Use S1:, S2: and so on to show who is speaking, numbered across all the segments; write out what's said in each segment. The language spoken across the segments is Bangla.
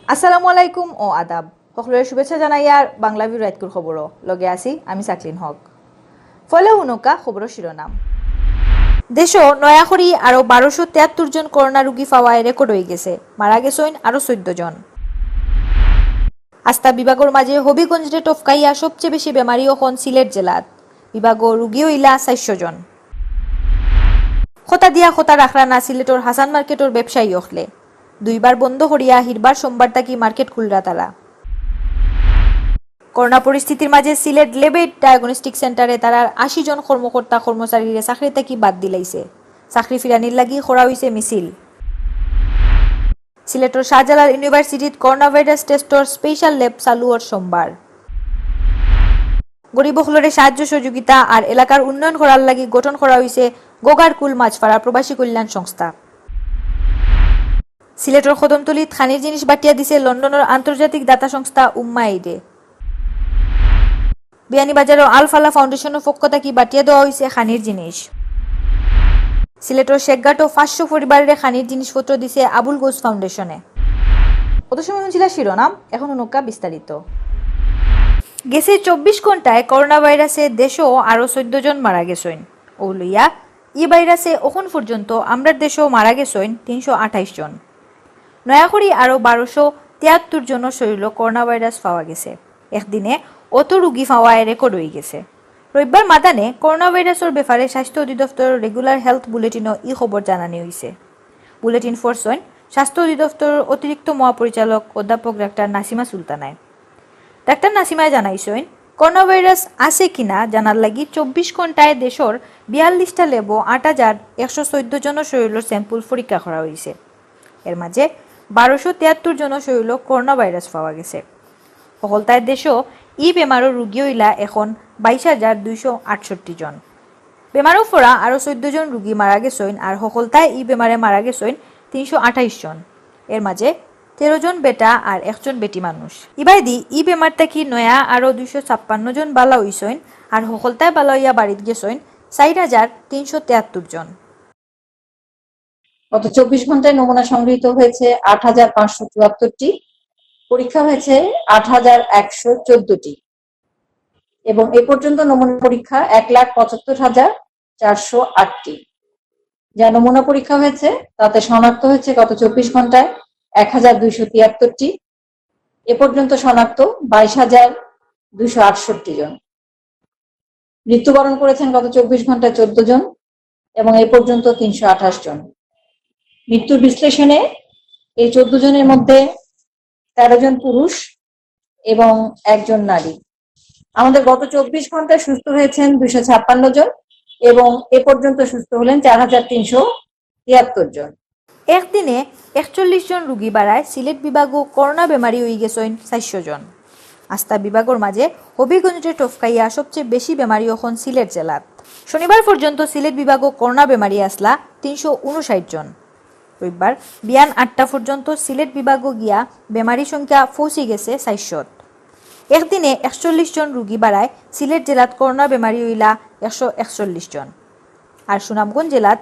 S1: আসসালামু আলাইকুম ও আদাব সকলের শুভেচ্ছা জানাই আর বাংলাভিউ রাইটকুর খবরও লগে আছি আমি সাকলিন হক ফলে উনকা খবর শিরোনাম দেশ নয়াখড়ি আরও 1273 জন করোনা রোগী পাওয়ায় রেকর্ড হয়ে গেছে মারা গেছেন আরও 14 জন আস্থা বিভাগের মাঝে হবিগঞ্জে টফকাইয়া সবচেয়ে বেশি বেমারি এখন সিলেট জেলাত বিভাগ রোগী হইলা 400 জন খতা দিয়া খতা রাখরা না সিলেটর হাসান মার্কেটর ব্যবসায়ী হলে দুইবার বন্ধ করিয়া হিরবার সোমবার তাকি মার্কেট খুলরা তারা করোনা পরিস্থিতির মাঝে সিলেট লেবেট ডায়াগনস্টিক সেন্টারে তারা 80 জন কর্মকর্তা কর্মচারীরে চাকরি থেকে বাদ দিলাইছে চাকরি ফিরানির লাগি করা হইছে মিছিল সিলেটর শাহজালাল ইউনিভার্সিটিত করোনা ভাইরাস টেস্টর স্পেশাল ল্যাব চালুর সোমবার গরিব হলরে সাহায্য সহযোগিতা আর এলাকার উন্নয়ন করার লাগি গঠন করা হইছে গোগারকুল মাছপাড়া প্রবাসী কল্যাণ সংস্থা সিলেটর কদমতলীত খানির জিনিস বাটিয়া দিছে লন্ডনের আন্তর্জাতিক দাতা সংস্থা উম্মাইডে বিয়ানীবাজারের আলফালা ফাউন্ডেশনের পক্ষ থেকে বাটিয়া দেওয়া হয়েছে খানির জিনিস সিলেটর শেখঘাটও 500 পরিবারের খানির জিনিসপত্র দিছে আবুল গোস ফাউন্ডেশনে অত সময় ছিল শিরোনাম এখন অনুকা বিস্তারিত গেছে 24 ঘন্টায় করোনা ভাইরাসে দেশও আরও 14 জন মারা গেছেন ও লইয়া ই ভাইরাসে এখন পর্যন্ত আমরা দেশেও মারা গেছেন 328 জন নয়াখড়ি আরও 1273 জনের শরীরে করোনা ভাইরাস পাওয়া গেছে একদিনে অত রোগী পাওয়ায় রেকর্ড হয়ে গেছে রবিবার মাদানে করোনা ভাইরাসের ব্যাপারে স্বাস্থ্য অধিদপ্তরের রেগুলার হেলথ বুলেটিনও ই খবর জানানি হয়েছে বুলেটিন ফোরসন স্বাস্থ্য অধিদপ্তরের অতিরিক্ত মহাপরিচালক অধ্যাপক ডাক্তার নাসিমা সুলতানায় ডাক্তার নাসিমায় জানাইছেন করোনা ভাইরাস আছে কিনা জানার লাগি 24 ঘন্টায় দেশের 42টা ল্যাবও 8114 জনের শরীরের স্যাম্পল পরীক্ষা করা হয়েছে এর মাঝে 1273 জনের শরীরে করোনা ভাইরাস পাওয়া গেছে সকলতায় দেশও ই বেমারের রোগী হইলা এখন 22,268 জন বেমারও ফোরা আরও 14 জন রোগী মারা গেছেন আর সকলতায় ই বেমারে মারা গেছেন 328 জন এর মাঝে 13 জন বেটা আর 1 জন বেটি মানুষ ইবাইদি ই বেমার থাকি নয়া আরও 256 জন বালা হইছেন আর সকলতায় বালা হইয়া বাড়িত গেছেন 4,373 জন
S2: গত 24 ঘন্টায় নমুনা সংগৃহীত হয়েছে 8,574টি পরীক্ষা হয়েছে 8,114টি এবং এ পর্যন্ত নমুনা পরীক্ষা 1,75,408টি যা নমুনা পরীক্ষা হয়েছে তাতে শনাক্ত হয়েছে গত 24 ঘন্টায় 1,273টি এ পর্যন্ত শনাক্ত 22,268 জন মৃত্যুবরণ করেছেন গত 24 ঘন্টায় 14 জন এবং এ পর্যন্ত 328 জন মৃত্যুর বিশ্লেষণে এই 14 জনের মধ্যে 13 জন পুরুষ এবং 1 জন নারী আমাদের গত 24 ঘন্টায় সুস্থ হয়েছেন 256 জন এবং এ পর্যন্ত সুস্থ হলেন 4,373 জন
S1: একদিনে 41 জন রোগী বাড়ায় সিলেট বিভাগও করোনা বেমারি হয়ে গেছেন 400 জন আস্থা বিভাগের মাঝে হবিগঞ্জে টফকাইয়া সবচেয়ে বেশি বেমারি এখন সিলেট জেলাত শনিবার পর্যন্ত সিলেট বিভাগও করোনা বেমারি আসলা 359 জন রবিবার বিয়ান 8টা পর্যন্ত সিলেট বিভাগও গিয়া বেমারি সংখ্যা পৌঁছে গেছে 400 একদিনে 41 জন রোগী বাড়ায় সিলেট জেলাত করোনা বেমারি হইলা 141 জন আর সুনামগঞ্জ জেলাত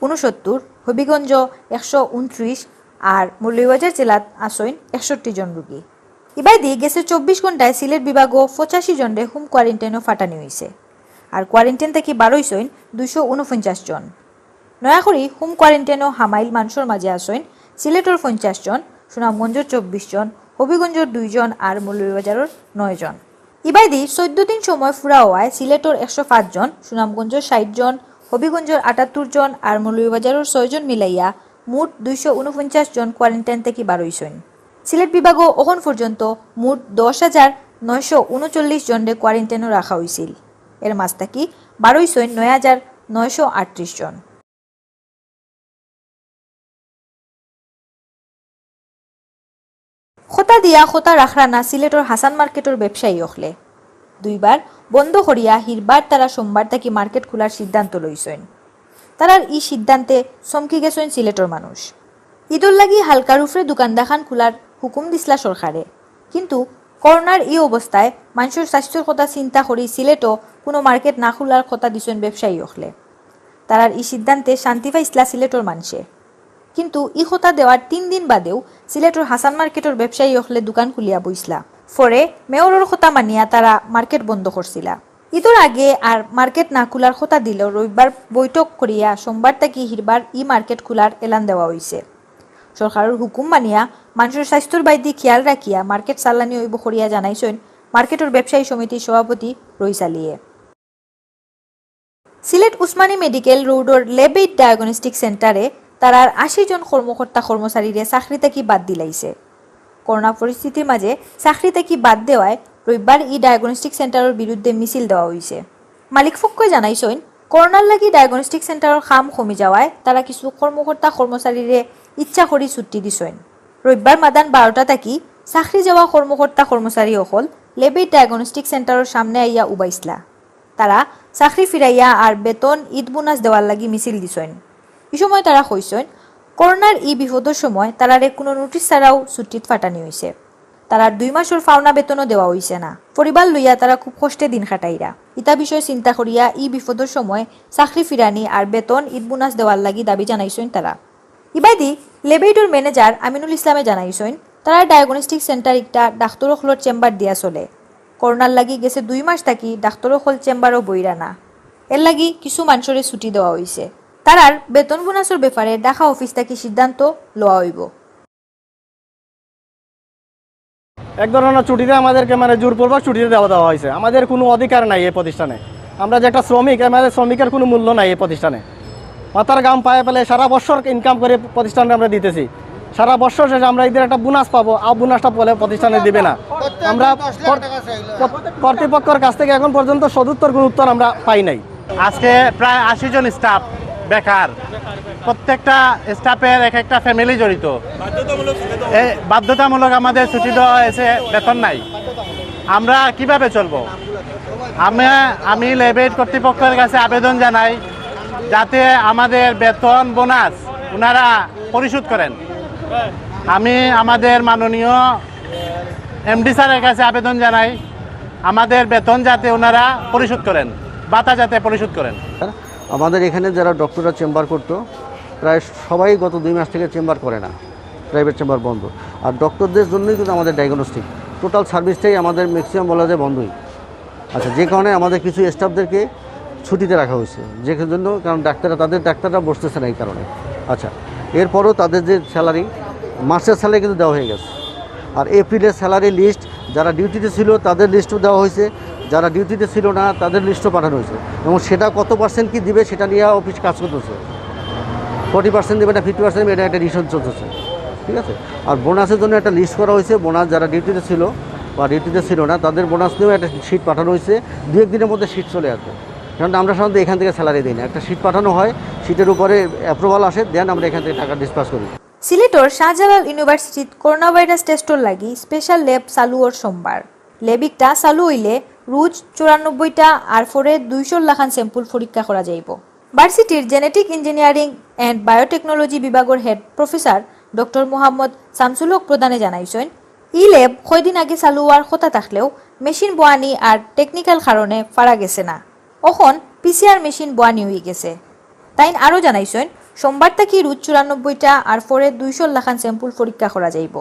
S1: 69 হবিগঞ্জ 129 আর মৌলভীবাজার জেলাত আসইন 61 জন রোগী ইবাইদি গেছে 24 ঘন্টায় সিলেট বিভাগও 85 জনরে হোম কোয়ারেন্টাইনও ফাটানি হয়েছে আর কোয়ারেন্টাইন থেকে বারোইছেন 249 জন নয়াখড়ি হোম কোয়ারেন্টাইনও হামাইল মানুষের মাঝে আসইন সিলেটর 50 জন সুনামগঞ্জের 24 জন হবিগঞ্জের 2 জন আর মৌলভীবাজারের 9 জন ইবাইদি 14 দিন সময় ফুরা হওয়ায় সিলেটর 105 জন সুনামগঞ্জের 60 জন হবিগঞ্জের 78 জন আর মৌলভীবাজারের 6 জন মিলাইয়া মোট 249 জন কোয়ারেন্টাইন থেকে বারোইছেন সিলেট বিভাগও এখন পর্যন্ত মোট 10,939 জনরে কোয়ারেন্টাইনও রাখা হয়েছিল এর মাঝ থাকি বারোইছেন 9,938 জন খোতা দিয়া খোতা রাখরা না সিলেটর হাসান মার্কেটের ব্যবসায়ী হলে দুইবার বন্ধ করিয়া হিরবার তারা সোমবার থেকে মার্কেট খোলার সিদ্ধান্ত লইছেন তারার এই সিদ্ধান্তে চমকি গেছেন সিলেটর মানুষ ঈদর লাগি হালকার উপরে দোকান দেখান খোলার হুকুম দিসলা সরকারে কিন্তু করোনার এই অবস্থায় মানুষের স্বাস্থ্যের কথা চিন্তা করি সিলেটও কোনো মার্কেট না খোলার কথা দিছেন ব্যবসায়ী হলে তারার এই সিদ্ধান্তে শান্তি পাইসলা সিলেটর মানুষে কিন্তু ই কথা দেওয়ার 3 দিন বাদেও সিলেটর হাসান মার্কেটের ব্যবসায়ী হলে দোকান খুলিয়া বইসলা। পরে মেয়রের কথা মানিয়া তারা মার্কেট বন্ধ করছিলা। ঈদের আগে আর মার্কেট না খোলার কথা দিলেও রবিবার বৈঠক করিয়া সোমবার থেকে হিরবার মার্কেট খোলার এলান দেওয়া হয়েছে। সরকারের হুকুম মানিয়া মানুষের স্বাস্থ্যর বাইদি খেয়াল রাখিয়া মার্কেট চালানি হইব করিয়া জানাইছেন মার্কেটের ব্যবসায়ী সমিতির সভাপতি রইসালিয়ে। সিলেট উসমানী মেডিকেল রোডের লেবেইট ডায়াগনস্টিক সেন্টারে তারার 80 জন কর্মকর্তা কর্মচারীরে চাকরি থেকে বাদ দিলাইছে। করোনা পরিস্থিতির মাঝে চাকরি থেকে বাদ দেওয়ায় রবিবার ডায়াগনস্টিক সেন্টারের বিরুদ্ধে মিছিল দেওয়া হয়েছে। মালিক পক্ষই জানাইছেন করোনার লাগি ডায়াগনস্টিক সেন্টারের কাম কমে যাওয়ায় তারা কিছু কর্মকর্তা কর্মচারীরে ইচ্ছা করি ছুটি দিছেন। রবিবার মাদান 12টা থাকি চাকরি যাওয়া কর্মকর্তা কর্মচারী অকল লেবেইট ডায়াগনস্টিক সেন্টারের সামনে আইয়া উবাইসলা। তারা চাকরি ফিরাইয়া আর বেতন বোনাস দেওয়ার লাগি মিছিল দিছেন। এই সময় তারা কইছেন করোনার বিপদের সময় তারারে কোনো নোটিশ ছাড়াও ছুটিত ফাটানি হয়েছে। তারার 2 মাসের পাওনা বেতনও দেওয়া হয়েছে না। পরিবার লইয়া তারা খুব কষ্টে দিন কাটাইরা। ইতা বিষয় চিন্তা করিয়া বিপদের সময় চাকরি ফিরানি আর বেতন বোনাস দেওয়ার লাগি দাবি জানাইছেন তারা। ইবাদি লেবেইটর ম্যানেজার আমিনুল ইসলামে জানাইছেন তারা ডায়াগনস্টিক সেন্টার একটা ডাক্তারখলোর চেম্বার দিয়া চলে। করোনার লাগি গেছে 2 মাস থাকি ডাক্তারখল চেম্বারও বইরা না। এর লাগি কিছু মানুষের ছুটি দেওয়া হয়েছে। তারার বেতন বোনাসের ব্যাপারে ঢাকা অফিস থেকে সিদ্ধান্ত লওয়া হইব।
S3: এক ধরনের ছুটিতে আমাদেরকে জোরপূর্বক ছুটিতে দেওয়া হয়েছে। আমাদের কোনো অধিকার নাই এই প্রতিষ্ঠানে। আমরা যে একটা শ্রমিক, আমাদের শ্রমিকের কোনো মূল্য নাই এই প্রতিষ্ঠানে। মাথার গাম পায়ে পেলে সারা বছর ইনকাম করে প্রতিষ্ঠানে আমরা দিতেছি। সারা বছর শেষে আমরা এদের একটা বোনাস পাবো, আর বোনাসটা বলে প্রতিষ্ঠানে দিবে না। আমরা কর্তৃপক্ষের কাছ থেকে এখন পর্যন্ত সদুত্তর কোনো উত্তর আমরা পাই নাই।
S4: আজকে প্রায় 80 জন স্টাফ বেকার। প্রত্যেকটা স্টাফের এক একটা ফ্যামিলি জড়িত। বাধ্যতামূলক আমাদের ছুটি দেওয়া হয়েছে, বেতন নাই। আমরা কিভাবে চলবো? আমি লেবেইট কর্তৃপক্ষের কাছে আবেদন জানাই যাতে আমাদের বেতন বোনাস ওনারা পরিশোধ করেন। আমি আমাদের মাননীয় এমডি স্যারের কাছে আবেদন জানাই আমাদের বেতন যাতে ওনারা পরিশোধ করেন, ভাতা যাতে পরিশোধ করেন।
S5: আমাদের এখানে যারা ডক্টররা চেম্বার করতো প্রায় সবাই গত 2 মাস থেকে চেম্বার করে না, প্রাইভেট চেম্বার বন্ধ। আর ডক্টরদের জন্যই কিন্তু আমাদের ডায়াগনস্টিক টোটাল সার্ভিসটাই আমাদের ম্যাক্সিমাম বলা যায় বন্ধই। আচ্ছা, যে কারণে আমাদের কিছু স্টাফদেরকে ছুটিতে রাখা হয়েছে, যে জন্য কারণ ডাক্তাররা বসতেছে না এই কারণে। আচ্ছা, এরপরও তাদের যে স্যালারি, মাসের স্যালারি কিন্তু দেওয়া হয়ে গেছে। আর এপ্রিলের স্যালারি লিস্ট যারা ডিউটিতে ছিল তাদের লিস্টও দেওয়া হয়েছে, যারা ডিউটিতে ছিল না তাদের লিস্টও পাঠানো হয়েছে। এবং সেটা কত পার্সেন্ট কি দিবে সেটা নিয়ে অফিস কাজ করতেছে। 40% দেবে না 50% দেবে, এটা একটা ডিসিশন চলতেছে। ঠিক আছে। আর বোনাসের জন্য একটা লিস্ট করা হয়েছে। বোনাস যারা ডিউটিতে ছিল বা ডিউটিতে ছিল না তাদের বোনাস নিয়েও একটা শিট পাঠানো হয়েছে। 2-1 দিনের মধ্যে শিট চলে আসবে। কারণ আমরা সাধারণত এখান থেকে স্যালারি দিই না, একটা শিট পাঠানো হয়, শিটের উপরে অ্যাপ্রুভাল আসে, দেন আমরা এখান থেকে টাকা ডিসপাস করি।
S1: সিলেটর শাহজালাল ইউনিভার্সিটিত করোনা ভাইরাস টেস্টর লাগি স্পেশাল ল্যাব চালু ওর সোমবার। ল্যাবিকটা চালু হইলে রোজ 94টা আর ফরে 200 লাখান স্যাম্পল পরীক্ষা করা যাইব। ভার্সিটির জেনেটিক ইঞ্জিনিয়ারিং অ্যান্ড বায়োটেকনোলজি বিভাগের head professor doctor Mohammad Shamsul Haque প্রধানে জানাইছেন ল্যাব কয়দিন আগে চালু হওয়ার কথা থাকলেও মেশিন বোয়ানি আর টেকনিক্যাল কারণে পারা গেছে না। এখন পিসিআর মেশিন বোয়ানি হয়ে গেছে। তাই আরও জানাইছেন সোমবার থেকে রোজ 94টা আর ফরে 200 লাখান স্যাম্পল পরীক্ষা করা যাইব।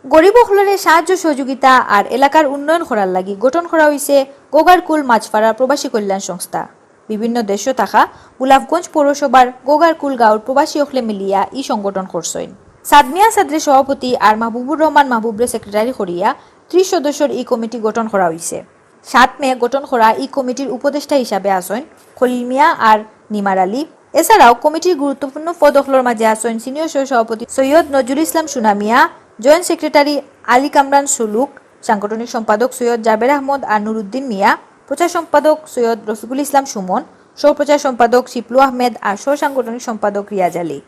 S1: গরিব হলরে সাহায্য সহযোগিতা আর এলাকার উন্নয়ন করার লাগি গঠন করা হয়েছে গোগারকুল মাছপাড়া প্রবাসী কল্যাণ সংস্থা। বিভিন্ন দেশ থাকা গোলাপগঞ্জ পৌরসভার গোগারকুল গাঁওর প্রবাসী হলে মিলিয়া সংগঠন করছেন। সাদমিয়া সাদরের সভাপতি আর মাহবুবুর রহমান মাহবুবরে সেক্রেটারি করিয়া 30 সদস্যের কমিটি গঠন করা হয়েছে। 7 মে গঠন করা কমিটির উপদেষ্টা হিসাবে আছেন খলিল মিয়া আর নিমার আলী। এছাড়াও কমিটির গুরুত্বপূর্ণ পদগুলোর মাঝে আছেন সিনিয়র সভাপতি Syed Nazrul Islam সুনামিয়া, joint secretary Ali Kamran সুলুক, সাংগঠনিক সম্পাদক সৈয়দ জাবের আহমদ আর নুরুদ্দিন মিয়া, প্রচার সম্পাদক সৈয়দ রফিকুল ইসলাম সুমন, সহপ্রচার সম্পাদক শিপলু আহমেদ আর সহ সাংগঠনিক সম্পাদক রিয়াজ আলী।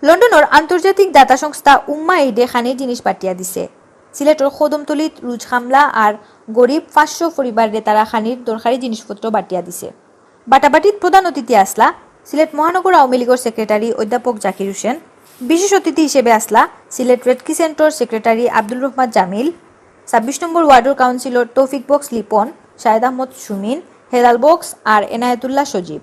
S1: লন্ডনের আন্তর্জাতিক দাতা সংস্থা উম্মা এইডে খানির জিনিস পাঠিয়ে দিছে। সিলেটের কদমতলিত রুজ হামলা আর গরিব 500 পরিবারে তারা খানির দরকারি জিনিসপত্র বাটিয়া দিছে। বাটাবাটিত প্রধান অতিথি আসলা সিলেট মহানগর আওয়ামী লীগের সেক্রেটারি অধ্যাপক জাকির হোসেন। বিশেষ অতিথি হিসেবে আসলা সিলেট রেড ক্রিসেন্টর সেক্রেটারি আব্দুল রহমান জামিল, 26 নম্বর ওয়ার্ডের কাউন্সিলর তৌফিক বক্স লিপন, শাহেদ আহমদ সুমিন, হেলাল বক্স আর এনায়েতুল্লাহ সজীব।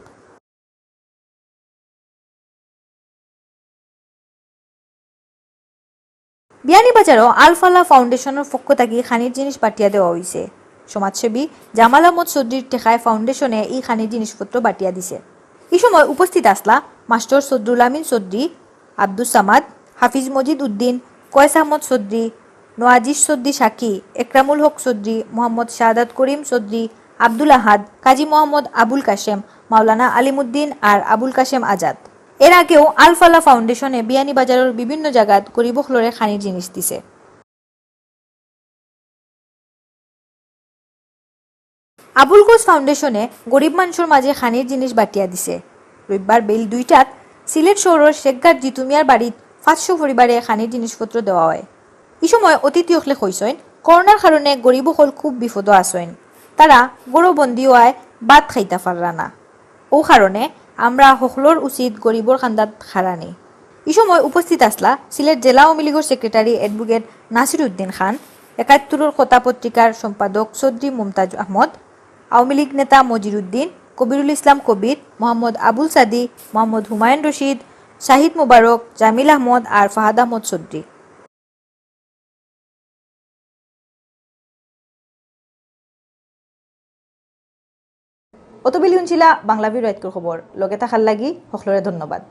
S1: বিয়ানীবাজারও আলফালা ফাউন্ডেশনের পক্ষ থেকে খানির জিনিস বাটিয়া দেওয়া হয়েছে। সমাজসেবী জামাল আহমদ চৌধুরীর টেকায় ফাউন্ডেশনে এই খানির জিনিসপত্র বাটিয়া দিছে। এই সময় উপস্থিত আসলা মাস্টার সদরুল আমিন চৌধুরী, আব্দুস সামাদ, হাফিজ মজিদ উদ্দিন, কয়েস আহমদ চৌধুরী, নোয়াজিস চৌধুরী সাকি, একরামুল হক চৌধুরী, মোহাম্মদ শাহাদাত করিম চৌধুরী, আব্দুল আহাদ, কাজী মোহাম্মদ আবুল কাশেম, মাওলানা আলিমুদ্দিন আর আবুল কাশেম আজাদ। এর আগেও আলফালা ফাউন্ডেশনে বিয়ানীবাজারের বিভিন্ন জায়গাত গরিব হলরে খানির জিনিস দিছে। আবুল গোস ফাউন্ডেশনে গরিব মানুষের মাঝে খানির জিনিস বাটিয়া দিছে। রবিবার বেল 2টাত সিলেট শহরের শেখঘাট জিতুমিয়ার বাড়িত 500 পরিবারে খানির জিনিসপত্র দেওয়া হয়। এই সময় অতিথি হলে কইসেন করোনার কারণে গরিব হল খুব বিপদ আসেন, তারা গরবন্দি হওয়ায় ভাত খাইতে পাররা না। ও কারণে আমরা হকলোর উচিত গরিবর খান্দাত খারানি। এই সময় উপস্থিত আসলা সিলেট জেলা আওয়ামী লীগের সেক্রেটারি অ্যাডভোকেট নাসির উদ্দিন খান, 71 কথা পত্রিকার সম্পাদক চৌধুরী মুমতাজ আহমদ, আওয়ামী লীগ নেতা মজির উদ্দিন, কবিরুল ইসলাম কবির, মোহাম্মদ আবুল সাদি, মোহাম্মদ হুমায়ুন রশিদ, শাহিদ মুবারক, জামিল আহমদ আর ফাহাদ আহমদ চৌধুরী। অতবেলি শুনছিলা বাংলাভিউ রাইতকর খবর। লগে থাকার লাগি সকলরে ধন্যবাদ।